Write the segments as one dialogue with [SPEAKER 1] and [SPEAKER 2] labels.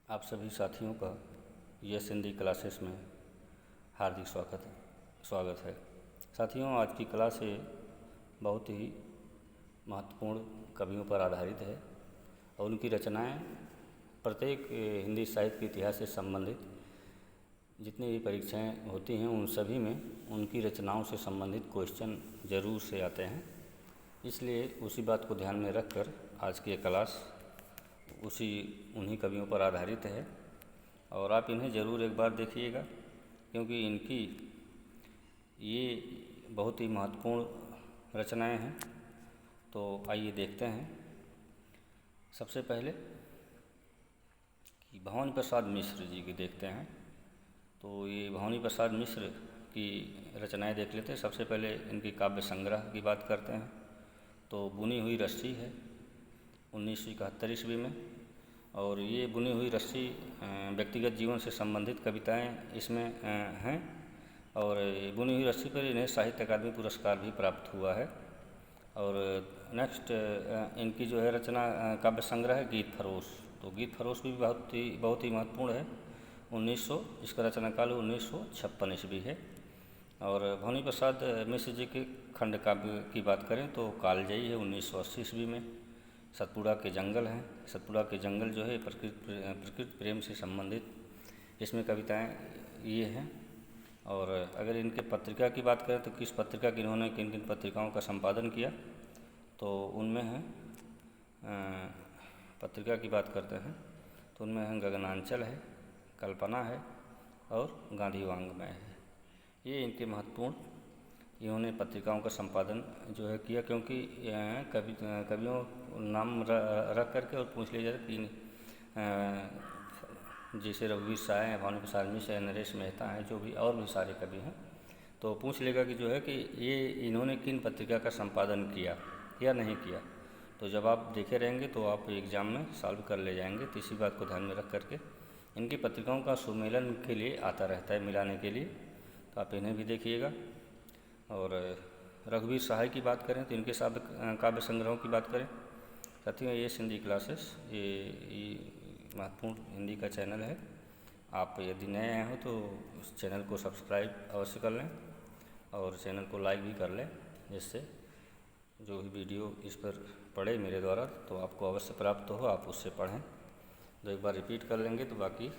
[SPEAKER 1] आप सभी साथियों का यस हिंदी क्लासेस में हार्दिक स्वागत है। साथियों, आज की क्लास बहुत ही महत्वपूर्ण कवियों पर आधारित है और उनकी रचनाएं प्रत्येक हिंदी साहित्य के इतिहास से संबंधित जितनी भी परीक्षाएं होती हैं उन सभी में उनकी रचनाओं से संबंधित क्वेश्चन ज़रूर से आते हैं। इसलिए उसी बात को ध्यान में रखकर आज की क्लास उन्हीं कवियों पर आधारित है और आप इन्हें ज़रूर एक बार देखिएगा, क्योंकि इनकी ये बहुत ही महत्वपूर्ण रचनाएं हैं। तो आइए देखते हैं। सबसे पहले कि भवानी प्रसाद मिश्र जी की देखते हैं। तो ये भवानी प्रसाद मिश्र की रचनाएं देख लेते हैं। सबसे पहले इनकी काव्य संग्रह की बात करते हैं। तो बुनी हुई रस्सी है 1971 ईस्वी में, और ये बुनी हुई रस्सी व्यक्तिगत जीवन से संबंधित कविताएं इसमें हैं और बुनी हुई रस्सी पर इन्हें साहित्य अकादमी पुरस्कार भी प्राप्त हुआ है। और नेक्स्ट इनकी जो है रचना काव्य संग्रह है गीत फरोश। तो गीत फरोश भी बहुत ही महत्वपूर्ण है। 1900 इसका रचना काल 1956 ईस्वी है। और भवानी प्रसाद मिश्र जी के खंड काव्य की बात करें तो कालजयी है 1980 ईस्वी में। सतपुड़ा के जंगल हैं। सतपुड़ा के जंगल जो है प्रकृति प्रेम से संबंधित इसमें कविताएं ये हैं। और अगर इनके पत्रिका की बात करें तो किस पत्रिका की इन्होंने किन किन पत्रिकाओं का संपादन किया, तो उनमें है पत्रिका की बात करते हैं तो उनमें है गगनांचल है, कल्पना है और गांधी वांग्मय है। ये इनके महत्वपूर्ण इन्होंने पत्रिकाओं का संपादन जो है किया, क्योंकि कवियों नाम रख करके और पूछ लिया जाता कि जैसे रघुवीर साय हैं, भवानी प्रसाद मिश्र है, नरेश मेहता हैं, जो भी और भी सारे कवि हैं, तो पूछ लेगा कि जो है कि ये इन्होंने किन पत्रिका का संपादन किया या नहीं किया। तो जब आप देखे रहेंगे तो आप एग्ज़ाम में सॉल्व कर ले जाएंगे। तो इसी बात को ध्यान में रख करके इनकी पत्रिकाओं का सुमेलन के लिए आता रहता है, मिलाने के लिए, तो आप इन्हें भी देखिएगा। और रघुवीर सहाय की बात करें तो इनके साथ काव्य संग्रहों की बात करें। साथियों, ये हिंदी क्लासेस ये महत्वपूर्ण हिंदी का चैनल है। आप यदि नए आए हो तो उस चैनल को सब्सक्राइब अवश्य कर लें और चैनल को लाइक भी कर लें, जिससे जो भी वीडियो इस पर पढ़े मेरे द्वारा तो आपको अवश्य प्राप्त हो, आप उससे पढ़ें। तो एक बार रिपीट कर लेंगे तो बाकी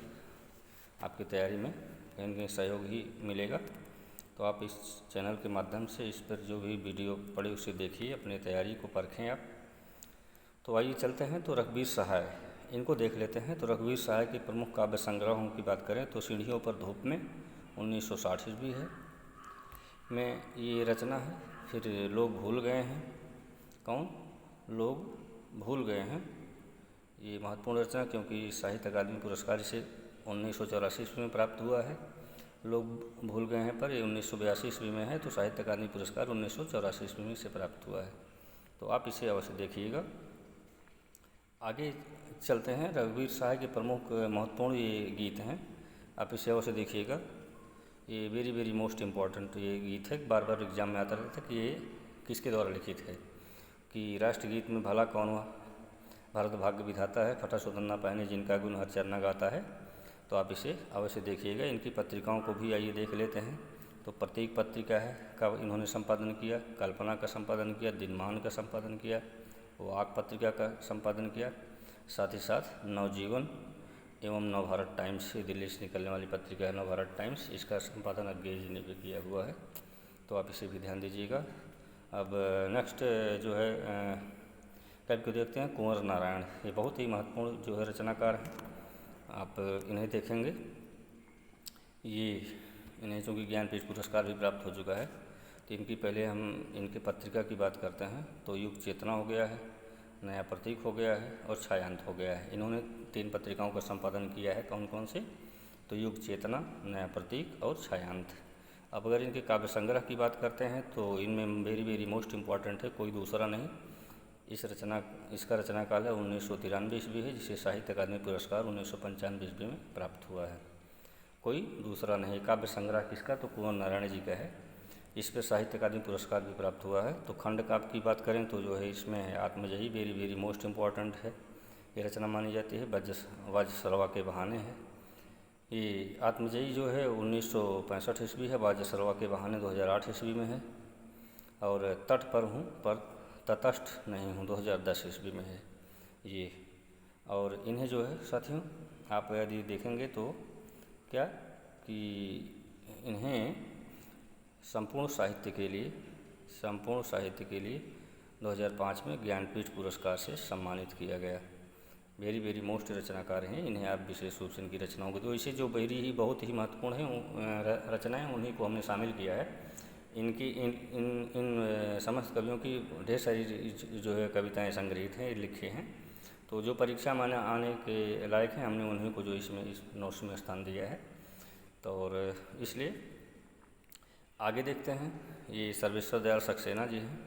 [SPEAKER 1] आपकी तैयारी में कहीं न कहीं सहयोग ही मिलेगा। तो आप इस चैनल के माध्यम से इस पर जो भी वीडियो पढ़े उसे देखिए, अपनी तैयारी को परखें आप। तो आइए चलते हैं। तो रघुवीर सहाय इनको देख लेते हैं। तो रघुवीर सहाय के प्रमुख काव्य संग्रहों की बात करें तो सीढ़ियों पर धूप में 1960 ईस्वी है में ये रचना है। फिर लोग भूल गए हैं, कौन लोग भूल गए हैं, ये महत्वपूर्ण रचना, क्योंकि साहित्य अकादमी पुरस्कार इसे 1984 ईस्वी में प्राप्त हुआ है। लोग भूल गए हैं पर ये 1982 ईस्वी में है, तो साहित्य अकादमी पुरस्कार 1984 ईस्वी में इसे प्राप्त हुआ है। तो आप इसे अवश्य देखिएगा। आगे चलते हैं। रघुवीर सहाय के प्रमुख महत्वपूर्ण ये गीत हैं, आप इसे अवश्य देखिएगा। ये वेरी वेरी मोस्ट इम्पॉर्टेंट ये गीत है। बार बार एग्जाम में आता रहता है कि ये किसके द्वारा लिखित है। कि राष्ट्रगीत में भला कौन हुआ, भारत भाग्य विधाता है, फटा सुधन्ना पहने जिनका गुण हर चरना गाता है। तो आप इसे अवश्य देखिएगा। इनकी पत्रिकाओं को भी आइए देख लेते हैं। तो प्रत्येक पत्रिका है का इन्होंने संपादन किया। कल्पना का संपादन किया, दिनमान का संपादन किया, वाक पत्रिका का संपादन किया, साथ ही साथ नवजीवन एवं नवभारत टाइम्स, दिल्ली से निकलने वाली पत्रिका है नवभारत टाइम्स, इसका संपादन अज्ञेय जी ने भी किया हुआ है। तो आप इसे भी ध्यान दीजिएगा। अब नेक्स्ट जो है कवि को देखते हैं, कुंवर नारायण। ये बहुत ही महत्वपूर्ण जो है रचनाकार हैं, आप इन्हें देखेंगे। ये इन्हें चूँकि ज्ञानपीठ पुरस्कार भी प्राप्त हो चुका है। तो इनकी पहले हम इनके पत्रिका की बात करते हैं। तो युग चेतना हो गया है, नया प्रतीक हो गया है और छायांत हो गया है। इन्होंने 3 पत्रिकाओं का संपादन किया है। कौन कौन से, तो युग चेतना, नया प्रतीक और छायांत। अब अगर इनके काव्य संग्रह की बात करते हैं तो इनमें वेरी वेरी मोस्ट इम्पॉर्टेंट है, कोई दूसरा नहीं। इसका रचना काल है 1993 ईस्वी है, जिसे साहित्य अकादमी पुरस्कार 1995 ईस्वी में प्राप्त हुआ है। कोई दूसरा नहीं। काव्य संग्रह किसका, तो कुंवर नारायण जी का है। इस पर साहित्य अकादमी पुरस्कार भी प्राप्त हुआ है। तो खंड काव्य की बात करें तो जो है इसमें है आत्मजयी, वेरी वेरी मोस्ट इम्पॉर्टेंट है। ये रचना मानी जाती है। वाजसरवा के बहाने है। ये आत्मजयी जो है 1965 ईस्वी है। वाजसरवा के बहाने 2008 ईस्वी में है। और तट पर हूँ पर तटस्थ नहीं हूँ 2010 ईस्वी में है ये। और इन्हें जो है साथियों आप यदि देखेंगे तो क्या कि इन्हें संपूर्ण साहित्य के लिए 2005 में ज्ञानपीठ पुरस्कार से सम्मानित किया गया। वेरी मोस्ट रचनाकार हैं। इन्हें आप विशेष रूप से इनकी रचनाओं को तो इसे जो बहुत ही महत्वपूर्ण हैं रचनाएं उन्हीं को हमने शामिल किया है। इनकी इन समस्त कवियों की ढेर सारी जो है कविताएं संग्रहित हैं, लिखे हैं। तो जो परीक्षा में आने के लायक हैं हमने उन्हीं को जो इसमें इस नोट्स में स्थान दिया है। तो और इसलिए आगे देखते हैं। ये सर्वेश्वर दयाल सक्सेना जी हैं।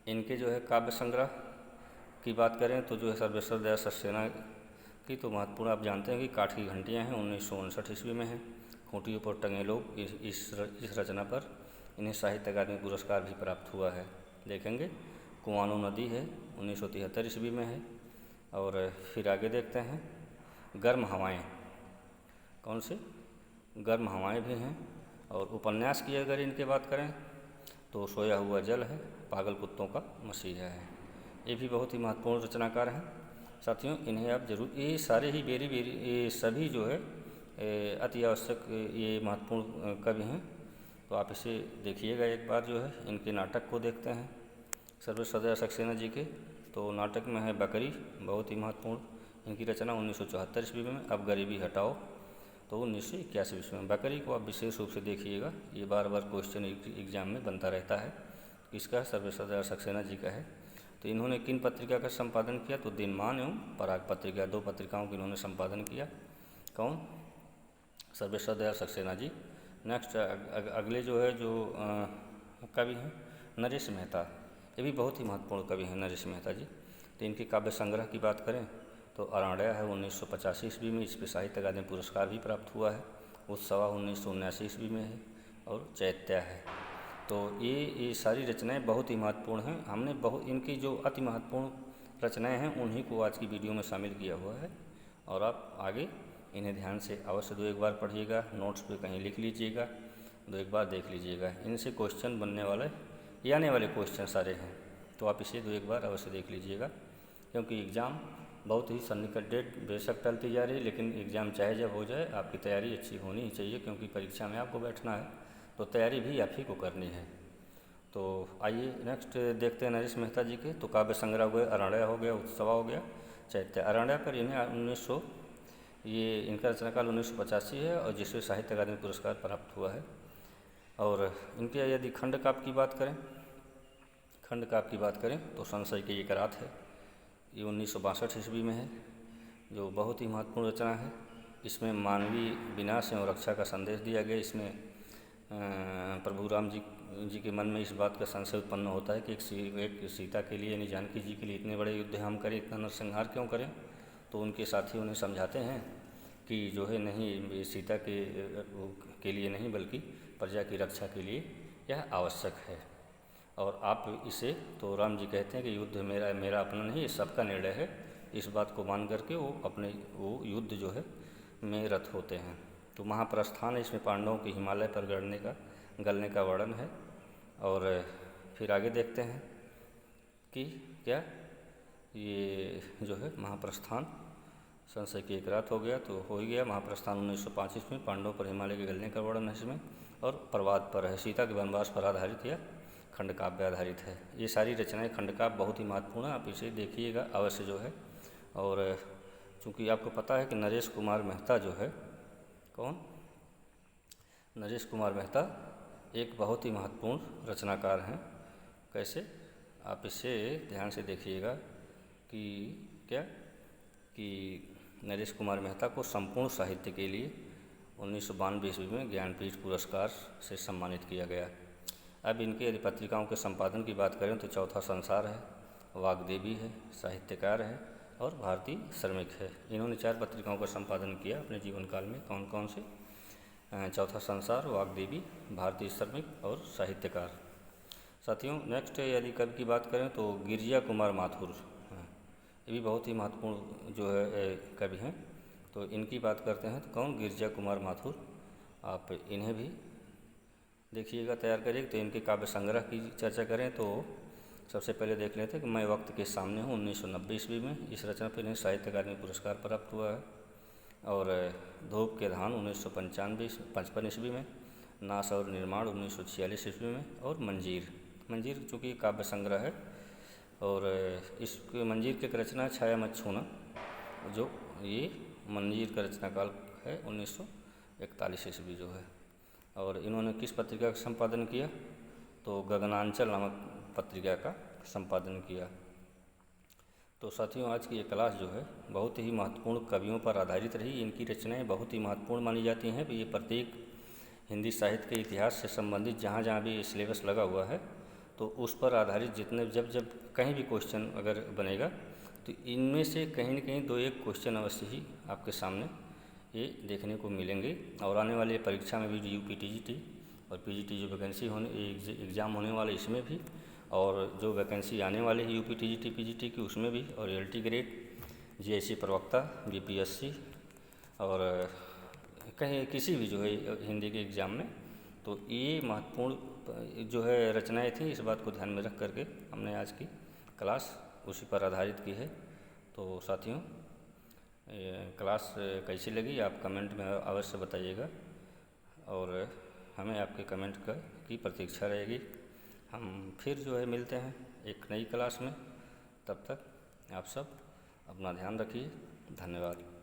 [SPEAKER 1] इनके जो है काव्य संग्रह की बात करें तो जो है सर्वेश्वर दयाल सक्सेना की तो महत्वपूर्ण आप जानते हैं कि काठ की घंटियाँ हैं 1959 ईस्वी में है। खूंटियों पर टंगे लोग इस रचना पर इन्हें साहित्य अकादमी पुरस्कार भी प्राप्त हुआ है। देखेंगे कुआनो नदी है 1973 ईस्वी में है। और फिर आगे देखते हैं गर्म हवाएं, कौन से गर्म हवाएं भी हैं। और उपन्यास की अगर इनके बात करें तो सोया हुआ जल है, पागल कुत्तों का मसीहा है। ये भी बहुत ही महत्वपूर्ण रचनाकार हैं साथियों। इन्हें आप जरूर, ये सारे ही ये सभी जो है अति आवश्यक ये महत्वपूर्ण कवि हैं। तो आप इसे देखिएगा एक बार जो है। इनके नाटक को देखते हैं सर्वेश्वर दयाल सक्सेना जी के। तो नाटक में है बकरी, बहुत ही महत्वपूर्ण इनकी रचना 1974 ईस्वी में। अब गरीबी हटाओ तो 1981 ईस्वी में। बकरी को आप विशेष रूप से देखिएगा, ये बार क्वेश्चन एग्जाम में बनता रहता है। किसका है? सर्वेश्वर दयाल सक्सेना जी का है। तो इन्होंने किन पत्रिका का संपादन किया? तो दिनमान एवं पराग पत्रिका, 2 पत्रिकाओं का इन्होंने संपादन किया। कौन? सर्वेश्वर दयाल सक्सेना जी। नेक्स्ट अगले जो है जो कवि हैं नरेश मेहता। ये भी बहुत ही महत्वपूर्ण कवि हैं नरेश मेहता जी। तो इनके काव्य संग्रह की बात करें तो अराण्या है 1985 ईस्वी में, इस पर साहित्य अकादमी पुरस्कार भी प्राप्त हुआ है। उत्सवा 1979 ईस्वी में है। और चैत्या है। तो ये सारी रचनाएं बहुत ही महत्वपूर्ण हैं। हमने इनकी जो अति महत्वपूर्ण रचनाएं हैं उन्हीं को आज की वीडियो में शामिल किया हुआ है। और आप आगे इन्हें ध्यान से अवश्य 2-1 बार पढ़िएगा, नोट्स पे कहीं लिख लीजिएगा, 2-1 बार देख लीजिएगा। इनसे क्वेश्चन बनने वाले ये आने वाले क्वेश्चन सारे हैं। तो आप इसे 2-1 बार अवश्य देख लीजिएगा, क्योंकि एग्ज़ाम बहुत ही सन्निकट डेट बेशक टलती जा रही है, लेकिन एग्ज़ाम चाहे जब हो जाए आपकी तैयारी अच्छी होनी ही चाहिए, क्योंकि परीक्षा में आपको बैठना है तो तैयारी भी आप ही को करनी है। तो आइए नेक्स्ट देखते हैं नरेश मेहता जी के। तो काव्य संग्रह हो गया, अराण्या हो गया, उत्सवा हो गया, चैत्य। अराण्या पर इन्हें 1900 ये इनका रचनाकाल 1985 है और जिसमें साहित्य अकादमी पुरस्कार प्राप्त हुआ है। और इनके यदि खंड काव्य की बात करें तो संशय के एक रात है, ये 1962 ईस्वी में है, जो बहुत ही महत्वपूर्ण रचना है। इसमें मानवीय विनाश एवं रक्षा का संदेश दिया गया। इसमें प्रभु राम जी के मन में इस बात का संशय उत्पन्न होता है कि एक सीता के लिए यानी जानकी जी के लिए इतने बड़े युद्ध हम करें, इतना नरसंहार क्यों करें। तो उनके साथी उन्हें समझाते हैं कि जो है नहीं, सीता के लिए नहीं बल्कि प्रजा की रक्षा के लिए यह आवश्यक है। और आप इसे, तो राम जी कहते हैं कि युद्ध मेरा अपना नहीं, ये सबका निर्णय है। इस बात को मान करके वो युद्ध जो है में रत होते हैं। तो महाप्रस्थान है, इसमें पांडवों के हिमालय पर गलने का वर्णन है। और फिर आगे देखते हैं कि क्या ये जो है महाप्रस्थान, संशय की एक रात हो गया तो हो ही गया। महाप्रस्थान 1905 में पांडवों पर हिमालय के गलने का वर्णन है इसमें। और प्रवाद पर है, सीता के वनवास पर आधारित या खंड काव्य आधारित है। ये सारी रचनाएं खंड काव्य बहुत ही महत्वपूर्ण है, आप इसे देखिएगा अवश्य जो है। और चूँकि आपको पता है कि नरेश कुमार मेहता जो है, कौन? नरेश कुमार मेहता एक बहुत ही महत्वपूर्ण रचनाकार हैं। कैसे? आप इसे ध्यान से देखिएगा कि क्या कि नरेश कुमार मेहता को संपूर्ण साहित्य के लिए 1992 ईस्वी में ज्ञानपीठ पुरस्कार से सम्मानित किया गया। अब इनके यदि पत्रिकाओं के संपादन की बात करें तो चौथा संसार है, वाग्देवी है, साहित्यकार है और भारतीय श्रमिक है। इन्होंने 4 पत्रिकाओं का संपादन किया अपने जीवन काल में। कौन कौन से? चौथा संसार, वाग्देवी, भारतीय श्रमिक और साहित्यकार। साथियों नेक्स्ट यदि कवि की बात करें तो गिरिजा कुमार माथुर, ये भी बहुत ही महत्वपूर्ण जो है कवि हैं। तो इनकी बात करते हैं तो कौन, गिरिजा कुमार माथुर। आप इन्हें भी देखिएगा, तैयार करिए। तो इनके काव्य संग्रह की चर्चा करें तो सबसे पहले देख लेते हैं कि मैं वक्त के सामने हूँ, 1990 ईस्वी में। इस रचना पर इन्हें साहित्य अकादमी पुरस्कार प्राप्त हुआ है। और धूप के धान 1955 ईस्वी में, नाश और निर्माण 1946 ईस्वी में, और मंजीर। मंजीर चूँकि काव्य संग्रह है, और इस मंजीर की रचना छाया मत छूना, जो ये मंजीर का रचना काल है 1941 ईस्वी जो है। और इन्होंने किस पत्रिका का संपादन किया, तो गगनांचल नामक पत्रिका का संपादन किया। तो साथियों, आज की ये क्लास जो है बहुत ही महत्वपूर्ण कवियों पर आधारित रही। इनकी रचनाएं बहुत ही महत्वपूर्ण मानी जाती हैं। ये प्रत्येक हिंदी साहित्य के इतिहास से संबंधित जहाँ जहाँ भी सिलेबस लगा हुआ है, तो उस पर आधारित जितने जब जब कहीं भी क्वेश्चन अगर बनेगा, तो इनमें से कहीं न कहीं 2-1 क्वेश्चन अवश्य ही आपके सामने ये देखने को मिलेंगे। और आने वाले परीक्षा में भी यूपीटीजीटी और पीजीटी जो वैकेंसी होने एग्ज़ाम होने वाले, इसमें भी, और जो वैकेंसी आने वाली है यूपीटीजीटी पीजीटी की, उसमें भी, और एलटी ग्रेड, जीआईसी प्रवक्ता, बीपीएससी, और कहीं किसी भी जो है हिंदी के एग्ज़ाम में। तो ये महत्वपूर्ण जो है रचनाएं थी। इस बात को ध्यान में रख करके हमने आज की क्लास उसी पर आधारित की है। तो साथियों, क्लास कैसी लगी आप कमेंट में अवश्य बताइएगा, और हमें आपके कमेंट की प्रतीक्षा रहेगी। हम फिर जो है मिलते हैं एक नई क्लास में। तब तक आप सब अपना ध्यान रखिए। धन्यवाद।